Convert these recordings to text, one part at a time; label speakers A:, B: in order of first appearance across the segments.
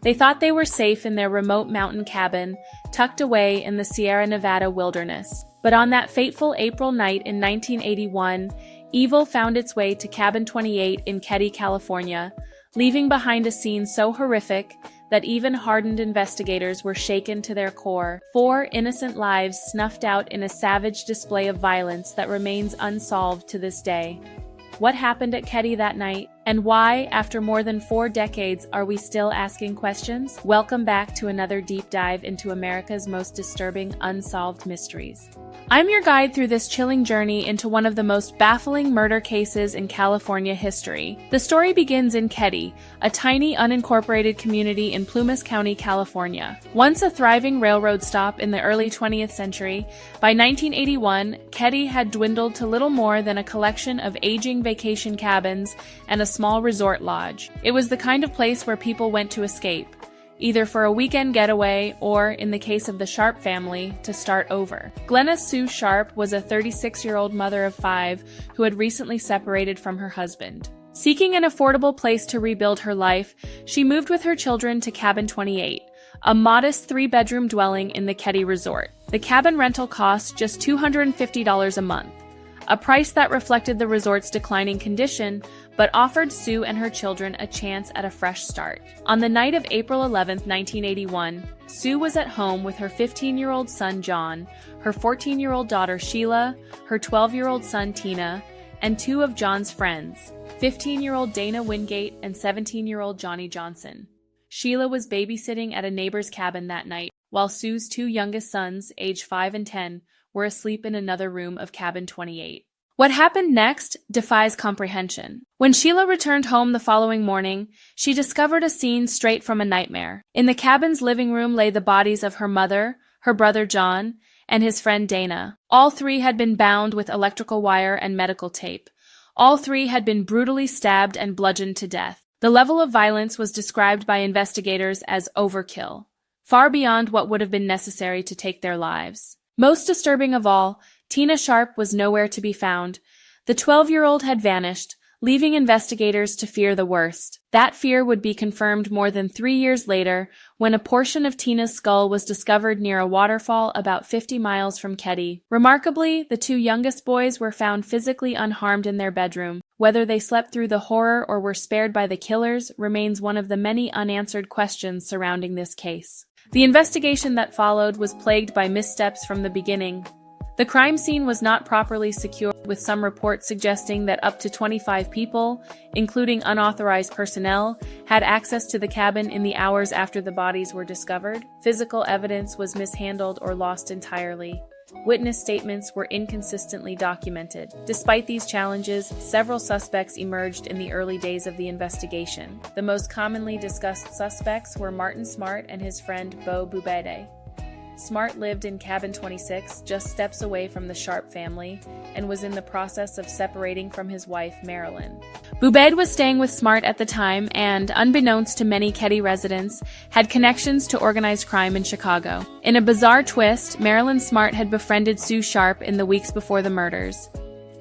A: They thought they were safe in their remote mountain cabin, tucked away in the Sierra Nevada wilderness. But on that fateful April night in 1981, evil found its way to Cabin 28 in Keddie, California, leaving behind a scene so horrific that even hardened investigators were shaken to their core. 4 innocent lives snuffed out in a savage display of violence that remains unsolved to this day. What happened at Keddie that night? And why, after more than 4 decades, are we still asking questions? Welcome back to another deep dive into America's most disturbing unsolved mysteries. I'm your guide through this chilling journey into one of the most baffling murder cases in California history. The story begins in Keddie, a tiny unincorporated community in Plumas County, California. Once a thriving railroad stop in the early 20th century, by 1981, Keddie had dwindled to little more than a collection of aging vacation cabins and a small resort lodge. It was the kind of place where people went to escape, either for a weekend getaway or, in the case of the Sharp family, to start over. Glenna Sue Sharp was a 36-year-old mother of 5 who had recently separated from her husband. Seeking an affordable place to rebuild her life, she moved with her children to Cabin 28, a modest 3-bedroom dwelling in the Keddie Resort. The cabin rental cost just $250 a month, a price that reflected the resort's declining condition, but offered Sue and her children a chance at a fresh start. On the night of April 11, 1981, Sue was at home with her 15-year-old son John, her 14-year-old daughter Sheila, her 12-year-old son Tina, and 2 of John's friends, 15-year-old Dana Wingate and 17-year-old Johnny Johnson. Sheila was babysitting at a neighbor's cabin that night, while Sue's 2 youngest sons, aged 5 and 10, were asleep in another room of Cabin 28. What happened next defies comprehension. When Sheila returned home the following morning, she discovered a scene straight from a nightmare. In the cabin's living room lay the bodies of her mother, her brother John, and his friend Dana. All 3 had been bound with electrical wire and medical tape. All 3 had been brutally stabbed and bludgeoned to death. The level of violence was described by investigators as overkill, far beyond what would have been necessary to take their lives. Most disturbing of all, Tina Sharp was nowhere to be found. The 12-year-old had vanished, leaving investigators to fear the worst. That fear would be confirmed more than 3 years later when a portion of Tina's skull was discovered near a waterfall about 50 miles from Keddie. Remarkably, the 2 youngest boys were found physically unharmed in their bedroom. Whether they slept through the horror or were spared by the killers remains one of the many unanswered questions surrounding this case. The investigation that followed was plagued by missteps from the beginning. The crime scene was not properly secured, with some reports suggesting that up to 25 people, including unauthorized personnel, had access to the cabin in the hours after the bodies were discovered. Physical evidence was mishandled or lost entirely. Witness statements were inconsistently documented. Despite these challenges, several suspects emerged in the early days of the investigation. The most commonly discussed suspects were Martin Smart and his friend Beau Boubede. Smart lived in Cabin 26, just steps away from the Sharp family, and was in the process of separating from his wife, Marilyn. Boubede was staying with Smart at the time and, unbeknownst to many Keddie residents, had connections to organized crime in Chicago. In a bizarre twist, Marilyn Smart had befriended Sue Sharp in the weeks before the murders.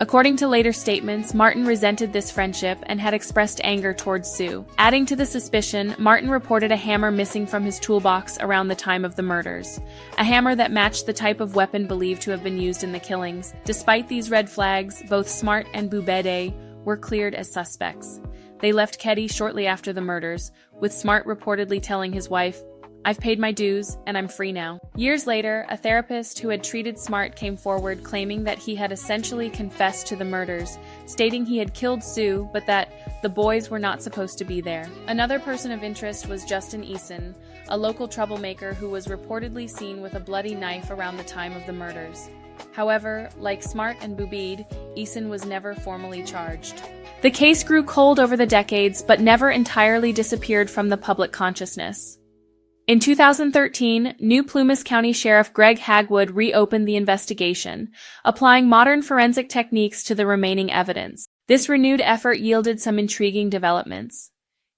A: According to later statements, Martin resented this friendship and had expressed anger towards Sue. Adding to the suspicion, Martin reported a hammer missing from his toolbox around the time of the murders, a hammer that matched the type of weapon believed to have been used in the killings. Despite these red flags, both Smart and Boubede were cleared as suspects. They left Keddie shortly after the murders, with Smart reportedly telling his wife, "I've paid my dues, and I'm free now." Years later, a therapist who had treated Smart came forward claiming that he had essentially confessed to the murders, stating he had killed Sue, but that the boys were not supposed to be there. Another person of interest was Justin Eason, a local troublemaker who was reportedly seen with a bloody knife around the time of the murders. However, like Smart and Boubede, Eason was never formally charged. The case grew cold over the decades, but never entirely disappeared from the public consciousness. In 2013, new Plumas County Sheriff Greg Hagwood reopened the investigation, applying modern forensic techniques to the remaining evidence. This renewed effort yielded some intriguing developments.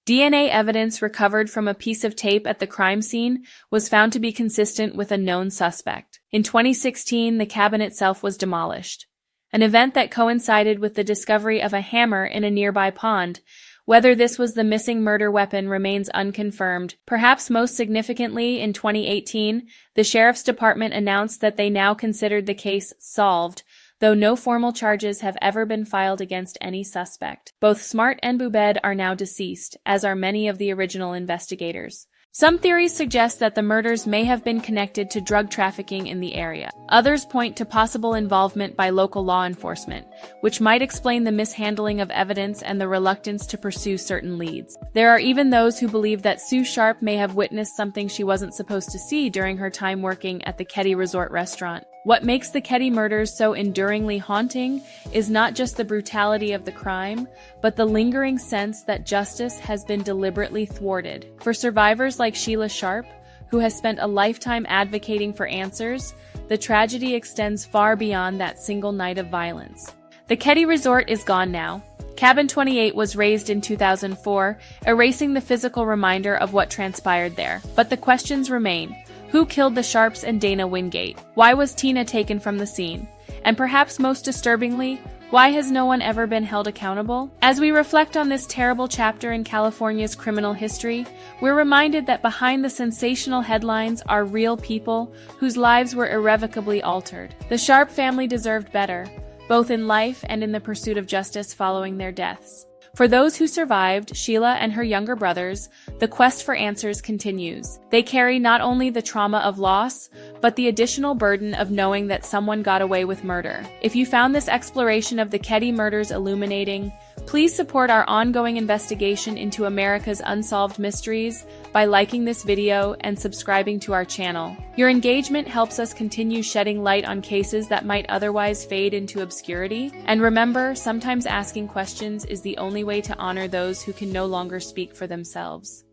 A: DNA evidence recovered from a piece of tape at the crime scene was found to be consistent with a known suspect. In 2016, the cabin itself was demolished, an event that coincided with the discovery of a hammer in a nearby pond, Whether this was the missing murder weapon remains unconfirmed. Perhaps most significantly, in 2018, the Sheriff's Department announced that they now considered the case solved, though no formal charges have ever been filed against any suspect. Both Smart and Boubede are now deceased, as are many of the original investigators. Some theories suggest that the murders may have been connected to drug trafficking in the area. Others point to possible involvement by local law enforcement, which might explain the mishandling of evidence and the reluctance to pursue certain leads. There are even those who believe that Sue Sharp may have witnessed something she wasn't supposed to see during her time working at the Keddie Resort restaurant. What makes the Keddie murders so enduringly haunting is not just the brutality of the crime, but the lingering sense that justice has been deliberately thwarted. For survivors like Sheila Sharp, who has spent a lifetime advocating for answers, the tragedy extends far beyond that single night of violence. The Keddie Resort is gone now. Cabin 28 was razed in 2004, erasing the physical reminder of what transpired there. But the questions remain. Who killed the Sharps and Dana Wingate? Why was Tina taken from the scene? And perhaps most disturbingly, why has no one ever been held accountable? As we reflect on this terrible chapter in California's criminal history, we're reminded that behind the sensational headlines are real people whose lives were irrevocably altered. The Sharp family deserved better, both in life and in the pursuit of justice following their deaths. For those who survived, Sheila and her younger brothers, the quest for answers continues. They carry not only the trauma of loss, but the additional burden of knowing that someone got away with murder. If you found this exploration of the Keddie murders illuminating, please support our ongoing investigation into America's unsolved mysteries by liking this video and subscribing to our channel. Your engagement helps us continue shedding light on cases that might otherwise fade into obscurity. And remember, sometimes asking questions is the only way to honor those who can no longer speak for themselves.